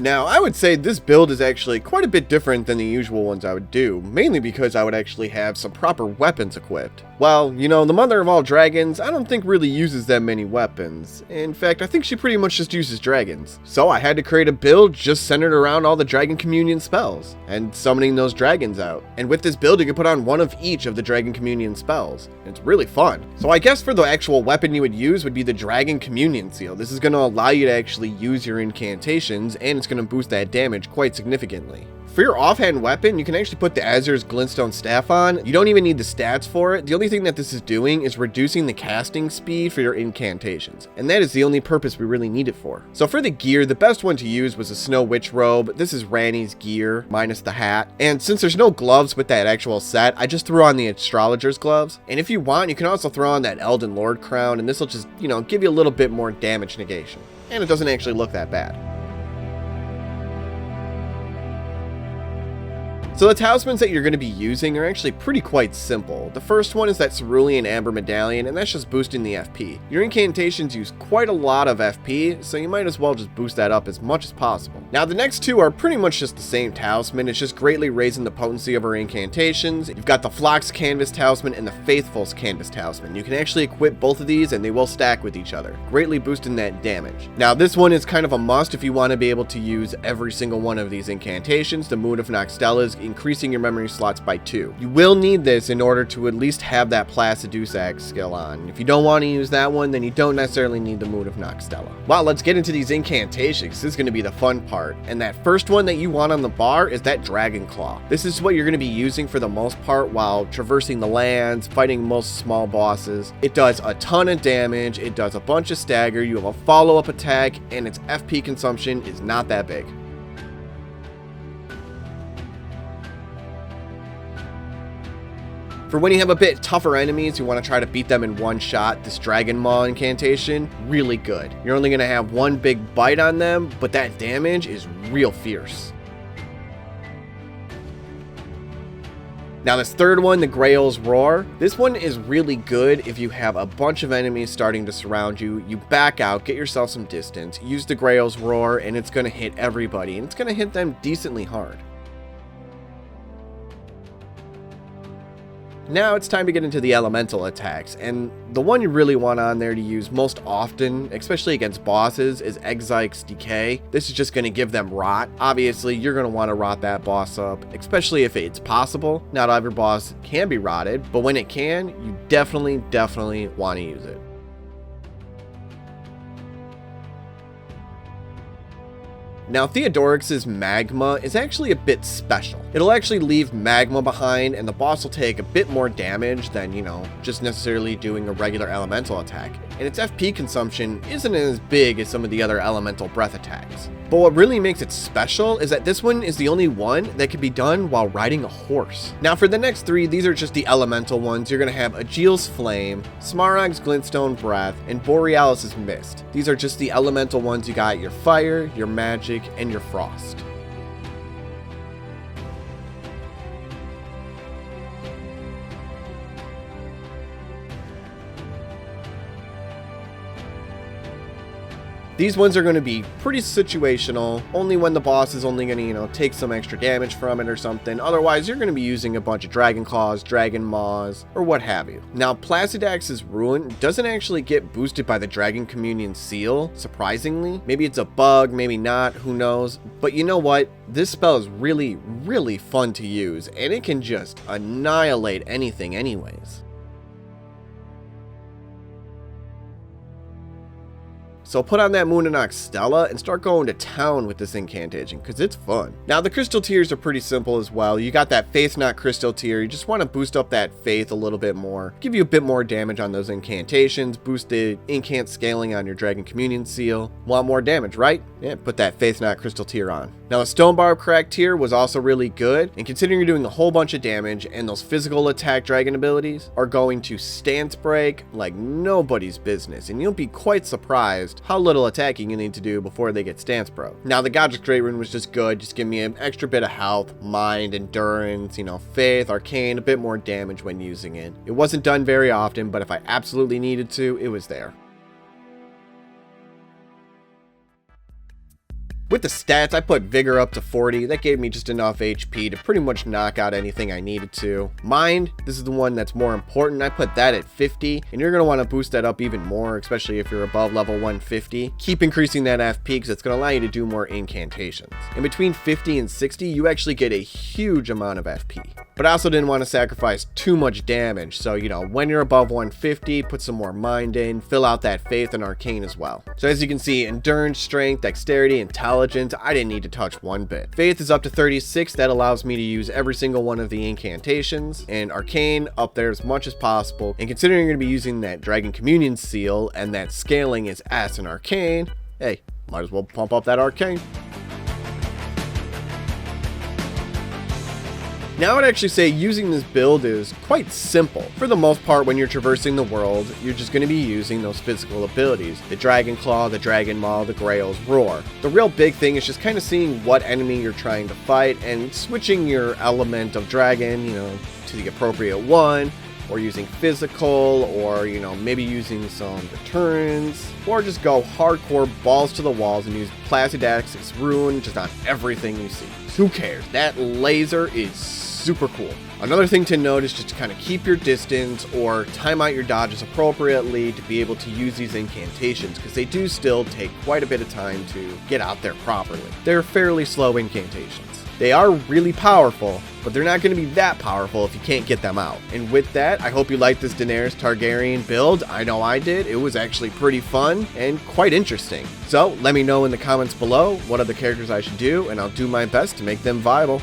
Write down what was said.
Now, I would say this build is actually quite a bit different than the usual ones I would do, mainly because I would actually have some proper weapons equipped. Well, you know, the mother of all dragons, I don't think really uses that many weapons. In fact, I think she pretty much just uses dragons. So I had to create a build just centered around all the Dragon Communion spells, and summoning those dragons out. And with this build, you can put on one of each of the Dragon Communion spells. It's really fun. So I guess for the actual weapon you would use would be the Dragon Communion Seal. This is going to allow you to actually use your incantations, and it's going to boost that damage quite significantly. For your offhand weapon, you can actually put the Azur's Glintstone Staff on. You don't even need the stats for it. The only thing that this is doing is reducing the casting speed for your incantations, and that is the only purpose we really need it for. So for the gear, the best one to use was a Snow Witch robe. This is Ranni's gear, minus the hat. And since there's no gloves with that actual set, I just threw on the Astrologer's gloves. And if you want, you can also throw on that Elden Lord crown, and this will just, you know, give you a little bit more damage negation. And it doesn't actually look that bad. So the talismans that you're going to be using are actually quite simple. The first one is that Cerulean Amber Medallion, and that's just boosting the FP. Your incantations use quite a lot of FP, so you might as well just boost that up as much as possible. Now the next two are pretty much just the same talisman, it's just greatly raising the potency of our incantations. You've got the Flock's Canvas Talisman and the Faithful's Canvas Talisman. You can actually equip both of these and they will stack with each other, greatly boosting that damage. Now this one is kind of a must if you want to be able to use every single one of these incantations. The Moon of Nocstella's increasing your memory slots by 2. You will need this in order to at least have that Placidusax skill on. If you don't want to use that one, then you don't necessarily need the Moon of Nocstella. Well, let's get into these incantations. This is going to be the fun part. And that first one that you want on the bar is that Dragon Claw. This is what you're going to be using for the most part while traversing the lands, fighting most small bosses. It does a ton of damage, it does a bunch of stagger, you have a follow-up attack, and its FP consumption is not that big. For when you have a bit tougher enemies, you want to try to beat them in one shot, this Dragon Maw incantation, really good. You're only going to have one big bite on them, but that damage is real fierce. Now this third one, the Grail's Roar, this one is really good if you have a bunch of enemies starting to surround you. You back out, get yourself some distance, use the Grail's Roar, and it's going to hit everybody, and it's going to hit them decently hard. Now it's time to get into the elemental attacks, and the one you really want on there to use most often, especially against bosses, is Exyke's Decay. This is just going to give them rot. Obviously, you're going to want to rot that boss up, especially if it's possible. Not every boss can be rotted, but when it can, you definitely want to use it. Now Theodorix's Magma is actually a bit special. It'll actually leave magma behind and the boss will take a bit more damage than, you know, just necessarily doing a regular elemental attack. And its FP consumption isn't as big as some of the other elemental breath attacks. But what really makes it special is that this one is the only one that can be done while riding a horse. Now for the next three, these are just the elemental ones. You're going to have Aegil's Flame, Smaragd's Glintstone Breath, and Borealis's Mist. These are just the elemental ones. You got your fire, your magic, and your frost. These ones are going to be pretty situational, only when the boss is only going to, you know, take some extra damage from it or something. Otherwise, you're going to be using a bunch of Dragon Claws, Dragon Maws, or what have you. Now, Placidax's Ruin doesn't actually get boosted by the Dragon Communion Seal, surprisingly. Maybe it's a bug, maybe not, who knows. But you know what? This spell is really fun to use, and it can just annihilate anything anyways. So put on that Moon of Nocstella and start going to town with this incantation, because it's fun. Now the crystal tiers are pretty simple as well. You got that Faith Knot crystal tier. You just want to boost up that faith a little bit more. Give you a bit more damage on those incantations. Boost the incant scaling on your Dragon Communion Seal. Want more damage, right? Yeah, put that Faith Knot crystal tier on. Now the Stone Barb Crack tier was also really good. And considering you're doing a whole bunch of damage and those physical attack dragon abilities are going to stance break like nobody's business. And you'll be quite surprised how little attacking you need to do before they get stance broke. Now the Godric Great Rune was just good, just give me an extra bit of health, mind, endurance, you know, faith, arcane, a bit more damage when using it. It wasn't done very often, but if I absolutely needed to, it was there. With the stats, I put Vigor up to 40. That gave me just enough HP to pretty much knock out anything I needed to. Mind, this is the one that's more important. I put that at 50, and you're going to want to boost that up even more, especially if you're above level 150. Keep increasing that FP because it's going to allow you to do more incantations. In between 50 and 60, you actually get a huge amount of FP. But I also didn't want to sacrifice too much damage, so when you're above 150, put some more mind in, fill out that faith and arcane as well. So as you can see, endurance, strength, dexterity, intelligence, I didn't need to touch one bit. Faith is up to 36, that allows me to use every single one of the incantations, and arcane up there as much as possible. And considering you're going to be using that Dragon Communion seal and that scaling is S in arcane, hey, might as well pump up that arcane. Now I would actually say using this build is quite simple. For the most part, when you're traversing the world, you're just going to be using those physical abilities. The Dragon Claw, the Dragon Maw, the Grail's Roar. The real big thing is just kind of seeing what enemy you're trying to fight and switching your element of dragon, to the appropriate one, or using physical, or maybe using some deterrents, or just go hardcore balls to the walls and use Placidax's Rune just on everything you see. Who cares? That laser is super cool. Another thing to note is just to kind of keep your distance or time out your dodges appropriately to be able to use these incantations, because they do still take quite a bit of time to get out there properly. They're fairly slow incantations. They are really powerful, but they're not going to be that powerful if you can't get them out. And with that, I hope you liked this Daenerys Targaryen build. I know I did. It was actually pretty fun and quite interesting. So let me know in the comments below what other characters I should do, and I'll do my best to make them viable.